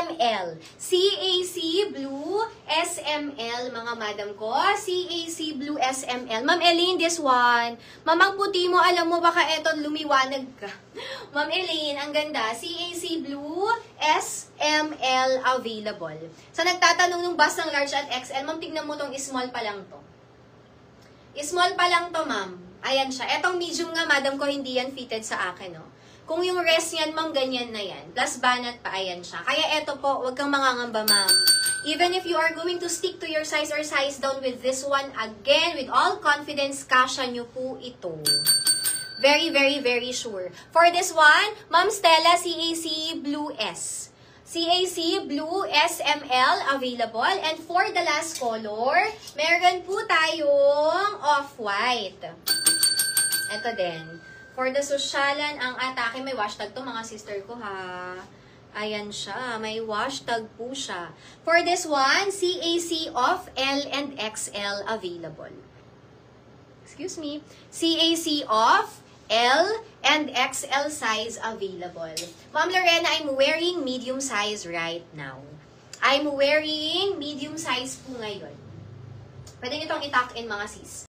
SML. CAC Blue SML, mga madam ko. CAC Blue SML. Ma'am Elaine, this one. Mamang puti mo, alam mo, baka eto lumiwanag ka. Ma'am Elaine, ang ganda. CAC Blue SML available. Sa nagtatanong ng bus ng large at XL, ma'am, tignan mo tong small pa lang to. Small pa lang to, ma'am. Ayan siya. Etong medium nga, madam ko, hindi yan fitted sa akin, no? Kung yung rest yan, ma'am, ganyan na yan. Plus banat pa, ayan siya. Kaya eto po, wag kang mangangamba, ma'am. Even if you are going to stick to your size or size down with this one, again, with all confidence, kasha nyo po ito. Very, very, very sure. For this one, Ma'am Stella, CAC Blue S. CAC Blue SML available. And for the last color, meron po tayong off-white. Ito din. For the sosyalan, ang atake, may hashtag to mga sister ko ha. Ayan siya, may hashtag po siya. For this one, CAC of L and XL available. Excuse me. CAC of L and XL size available. Ma'am Lorena, I'm wearing medium size right now. I'm wearing medium size po ngayon. Pwede nyo itong i-tuck in mga sis.